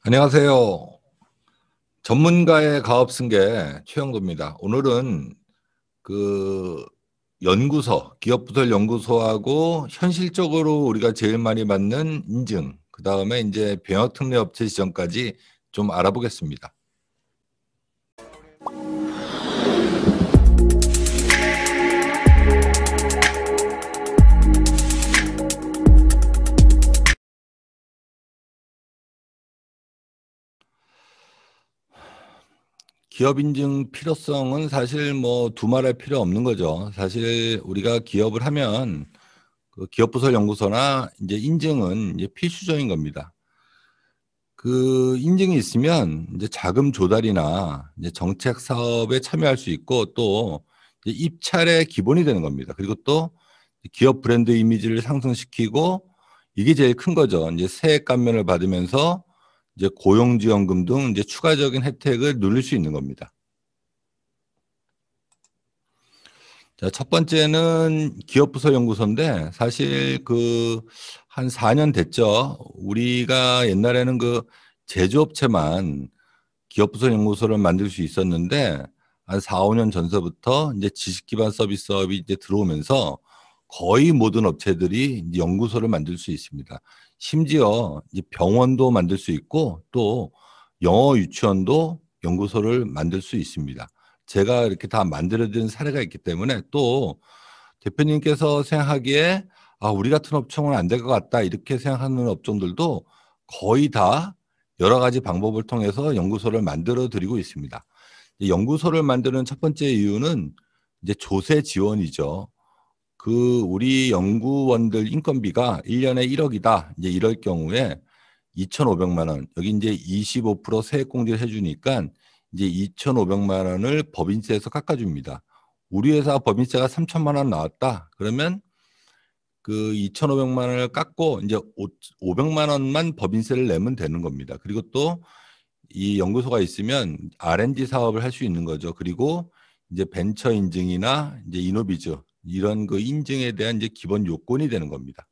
안녕하세요. 전문가의 가업승계 최영도입니다. 오늘은 그 연구소, 기업부설 연구소하고 현실적으로 우리가 제일 많이 받는 인증, 그 다음에 이제 병역특례 업체 지정까지 좀 알아보겠습니다. 기업 인증 필요성은 사실 뭐 두말할 필요 없는 거죠. 사실 우리가 기업을 하면 그 기업부설 연구소나 이제 인증은 이제 필수적인 겁니다. 그 인증이 있으면 이제 자금 조달이나 이제 정책 사업에 참여할 수 있고 또 이제 입찰의 기본이 되는 겁니다. 그리고 또 기업 브랜드 이미지를 상승시키고 이게 제일 큰 거죠. 이제 세액 감면을 받으면서 이제 고용지원금 등 이제 추가적인 혜택을 누릴 수 있는 겁니다. 자, 첫 번째는 기업부서연구소인데 사실 그 한 4년 됐죠. 우리가 옛날에는 그 제조업체만 기업부서연구소를 만들 수 있었는데 한 4, 5년 전서부터 이제 지식기반 서비스업이 이제 들어오면서 거의 모든 업체들이 이제 연구소를 만들 수 있습니다. 심지어 이제 병원도 만들 수 있고 또 영어 유치원도 연구소를 만들 수 있습니다. 제가 이렇게 다 만들어드린 사례가 있기 때문에 또 대표님께서 생각하기에 아, 우리 같은 업종은 안 될 것 같다 이렇게 생각하는 업종들도 거의 다 여러 가지 방법을 통해서 연구소를 만들어 드리고 있습니다. 연구소를 만드는 첫 번째 이유는 이제 조세 지원이죠. 그 우리 연구원들 인건비가 1년에 1억이다. 이제 이럴 경우에 2,500만 원. 여기 이제 25% 세액 공제를 해주니까 이제 2,500만 원을 법인세에서 깎아줍니다. 우리 회사 법인세가 3천만 원 나왔다. 그러면 그 2,500만 원을 깎고 이제 500만 원만 법인세를 내면 되는 겁니다. 그리고 또 이 연구소가 있으면 R&D 사업을 할 수 있는 거죠. 그리고 이제 벤처 인증이나 이제 이노비즈 이런 그 인증에 대한 이제 기본 요건이 되는 겁니다.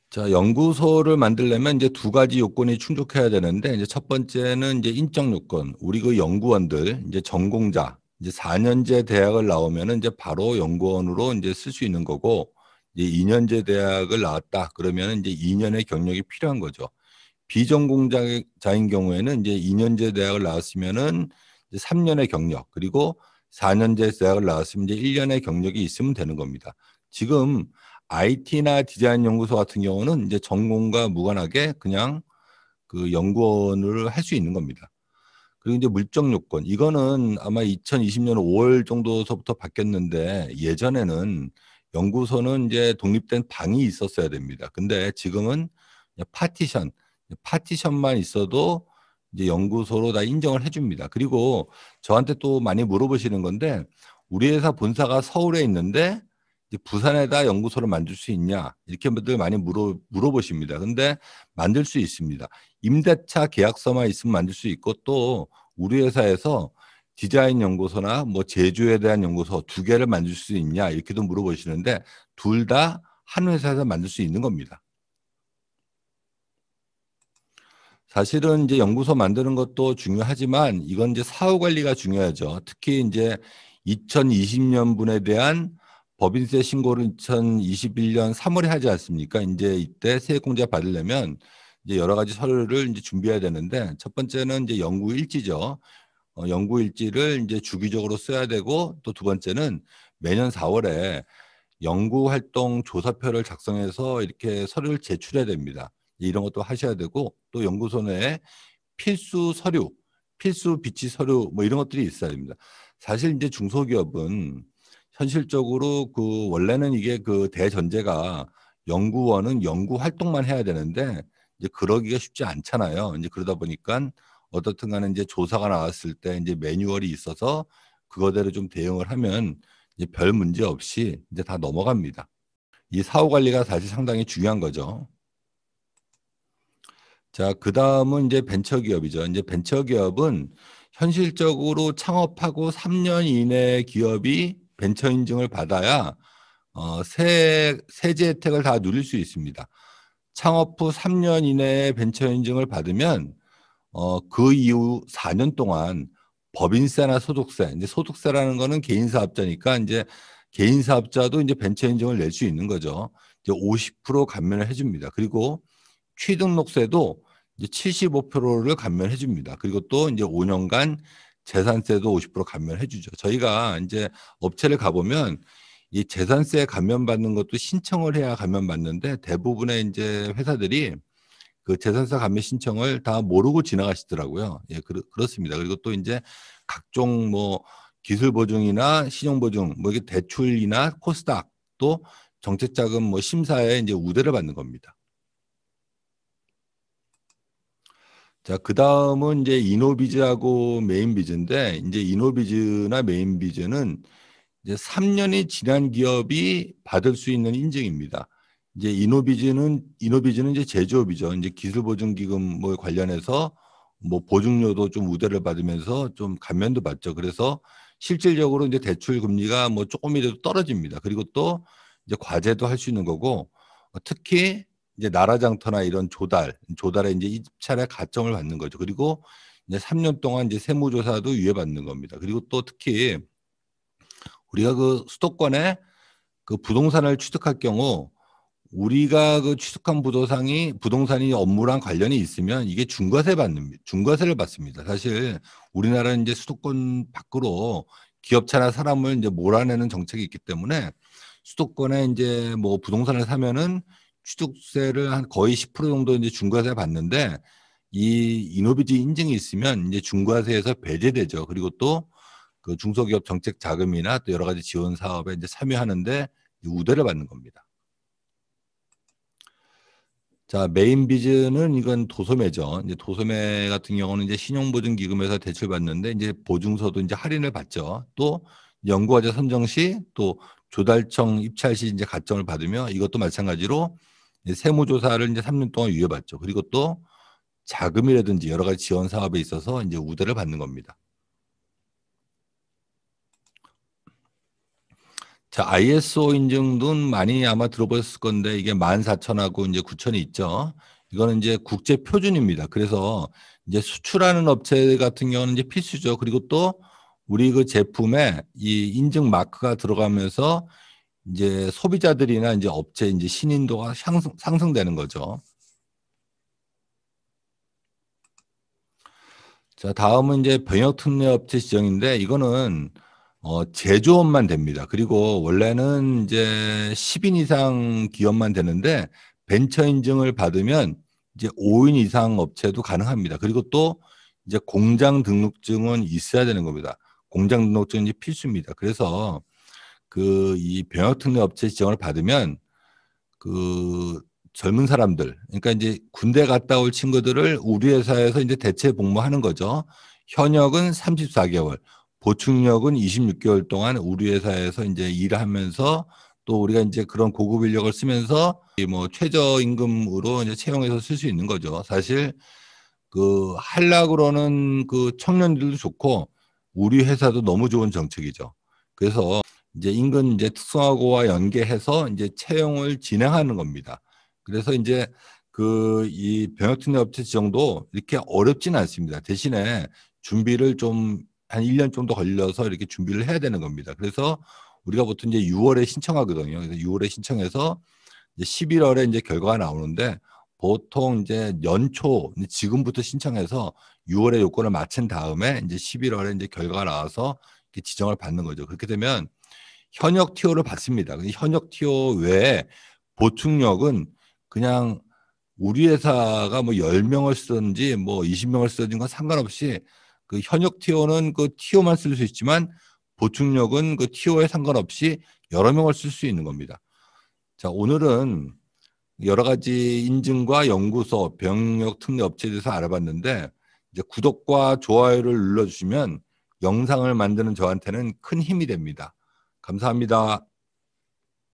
자, 연구소를 만들려면 이제 두 가지 요건이 충족해야 되는데 이제 첫 번째는 이제 인적 요건. 우리 그 연구원들 이제 전공자 이제 4년제 대학을 나오면은 이제 바로 연구원으로 이제 쓸 수 있는 거고 이제 2년제 대학을 나왔다 그러면은 이제 2년의 경력이 필요한 거죠. 비전공자인 경우에는 이제 2년제 대학을 나왔으면은 이제 3년의 경력 그리고 4년제 대학을 나왔으면 이제 1년의 경력이 있으면 되는 겁니다. 지금 IT나 디자인 연구소 같은 경우는 이제 전공과 무관하게 그냥 그 연구원을 할 수 있는 겁니다. 그리고 이제 물적 요건 이거는 아마 2020년 5월 정도서부터 바뀌었는데 예전에는 연구소는 이제 독립된 방이 있었어야 됩니다. 근데 지금은 파티션만 있어도 이제 연구소로 다 인정을 해줍니다. 그리고 저한테 또 많이 물어보시는 건데 우리 회사 본사가 서울에 있는데 이제 부산에다 연구소를 만들 수 있냐 이렇게 분들 많이 물어보십니다. 근데 만들 수 있습니다. 임대차 계약서만 있으면 만들 수 있고 또 우리 회사에서 디자인 연구소나 뭐 제조에 대한 연구소 두 개를 만들 수 있냐 이렇게도 물어보시는데 둘 다 한 회사에서 만들 수 있는 겁니다. 사실은 이제 연구소 만드는 것도 중요하지만 이건 이제 사후 관리가 중요하죠. 특히 이제 2020년분에 대한 법인세 신고를 2021년 3월에 하지 않습니까? 이제 이때 세액공제 받으려면 이제 여러 가지 서류를 이제 준비해야 되는데 첫 번째는 이제 연구 일지죠. 연구 일지를 이제 주기적으로 써야 되고 또 두 번째는 매년 4월에 연구 활동 조사표를 작성해서 이렇게 서류를 제출해야 됩니다. 이런 것도 하셔야 되고 또 연구소 내에 필수 서류, 필수 비치 서류 뭐 이런 것들이 있어야 됩니다. 사실 이제 중소기업은 현실적으로 그 원래는 이게 그 대전제가 연구원은 연구 활동만 해야 되는데 이제 그러기가 쉽지 않잖아요. 이제 그러다 보니까 어떻든 간에 이제 조사가 나왔을 때 이제 매뉴얼이 있어서 그거대로 좀 대응을 하면 이제 별 문제 없이 이제 다 넘어갑니다. 이 사후 관리가 사실 상당히 중요한 거죠. 자, 그 다음은 이제 벤처기업이죠. 이제 벤처기업은 현실적으로 창업하고 3년 이내 기업이 벤처 인증을 받아야 세제 혜택을 다 누릴 수 있습니다. 창업 후 3년 이내에 벤처 인증을 받으면 그 이후 4년 동안 법인세나 소득세, 이제 소득세라는 거는 개인 사업자니까 이제 개인 사업자도 이제 벤처 인증을 낼 수 있는 거죠. 이제 50% 감면을 해줍니다. 그리고 취등록세도 이제 75%를 감면해 줍니다. 그리고 또 이제 5년간 재산세도 50% 감면해 주죠. 저희가 이제 업체를 가보면 이 재산세 감면받는 것도 신청을 해야 감면받는데 대부분의 이제 회사들이 그 재산세 감면 신청을 다 모르고 지나가시더라고요. 예, 그렇습니다. 그리고 또 이제 각종 뭐 기술 보증이나 신용 보증, 뭐 이게 대출이나 코스닥 또 정책 자금 뭐 심사에 이제 우대를 받는 겁니다. 자, 그 다음은 이제 이노비즈하고 메인비즈인데, 이제 이노비즈나 메인비즈는 이제 3년이 지난 기업이 받을 수 있는 인증입니다. 이제 이노비즈는 이제 제조업이죠. 이제 기술보증기금 뭐 관련해서 뭐 보증료도 좀 우대를 받으면서 좀 감면도 받죠. 그래서 실질적으로 이제 대출 금리가 뭐 조금이라도 떨어집니다. 그리고 또 이제 과제도 할 수 있는 거고, 특히 이제 나라장터나 이런 조달에 이제 입찰에 가점을 받는 거죠. 그리고 이제 3년 동안 이제 세무조사도 유예받는 겁니다. 그리고 또 특히 우리가 그 수도권에 그 부동산을 취득할 경우 우리가 그 취득한 부동산이 업무랑 관련이 있으면 이게 중과세를 받습니다. 사실 우리나라는 이제 수도권 밖으로 기업차나 사람을 이제 몰아내는 정책이 있기 때문에 수도권에 이제 뭐 부동산을 사면은 취득세를 한 거의 10% 정도 이제 중과세 받는데 이 이노비지 인증이 있으면 이제 중과세에서 배제되죠. 그리고 또 그 중소기업 정책 자금이나 또 여러 가지 지원 사업에 이제 참여하는데 우대를 받는 겁니다. 자, 메인 비즈는 이건 도소매죠. 이제 도소매 같은 경우는 이제 신용보증기금에서 대출받는데 이제 보증서도 이제 할인을 받죠. 또 연구과제 선정 시 또 조달청 입찰 시 이제 가점을 받으며 이것도 마찬가지로 이제 세무조사를 이제 3년 동안 유예받죠. 그리고 또 자금이라든지 여러 가지 지원 사업에 있어서 이제 우대를 받는 겁니다. 자, ISO 인증도 많이 아마 들어보셨을 건데 이게 14,000하고 이제 9,000이 있죠. 이거는 이제 국제 표준입니다. 그래서 이제 수출하는 업체 같은 경우는 이제 필수죠. 그리고 또 우리 그 제품에 이 인증 마크가 들어가면서 이제 소비자들이나 이제 업체 이제 신인도가 상승되는 거죠. 자, 다음은 이제 병역특례업체 지정인데 이거는 제조업만 됩니다. 그리고 원래는 이제 10인 이상 기업만 되는데 벤처 인증을 받으면 이제 5인 이상 업체도 가능합니다. 그리고 또 이제 공장 등록증은 있어야 되는 겁니다. 공장 등록증은 이제 필수입니다. 그래서 그 이 병역특례업체 지정을 받으면 그 젊은 사람들, 그러니까 이제 군대 갔다 올 친구들을 우리 회사에서 이제 대체 복무하는 거죠. 현역은 34개월, 보충력은 26개월 동안 우리 회사에서 이제 일하면서 또 우리가 이제 그런 고급 인력을 쓰면서 이 뭐 최저임금으로 이제 채용해서 쓸 수 있는 거죠. 사실 그 하려고 그러는 그 청년들도 좋고 우리 회사도 너무 좋은 정책이죠. 그래서 이제 인근 이제 특성화고와 연계해서 이제 채용을 진행하는 겁니다. 그래서 이제 그 이 병역특례 업체 지정도 이렇게 어렵지는 않습니다. 대신에 준비를 좀 한 1년 정도 걸려서 이렇게 준비를 해야 되는 겁니다. 그래서 우리가 보통 이제 6월에 신청하거든요. 그래서 6월에 신청해서 이제 11월에 이제 결과가 나오는데 보통 이제 연초 지금부터 신청해서 6월에 요건을 마친 다음에 이제 11월에 이제 결과가 나와서 이렇게 지정을 받는 거죠. 그렇게 되면 현역 티오를 받습니다. 현역 티오 외에 보충력은 그냥 우리 회사가 뭐 10명을 쓰든지 뭐 20명을 쓰든지 건 상관없이 그 현역 티오는 그 티오만 쓸 수 있지만 보충력은 그 티오에 상관없이 여러 명을 쓸 수 있는 겁니다. 자, 오늘은 여러 가지 인증과 연구소, 병역 특례 업체에 대해서 알아봤는데 이제 구독과 좋아요를 눌러주시면 영상을 만드는 저한테는 큰 힘이 됩니다. 감사합니다.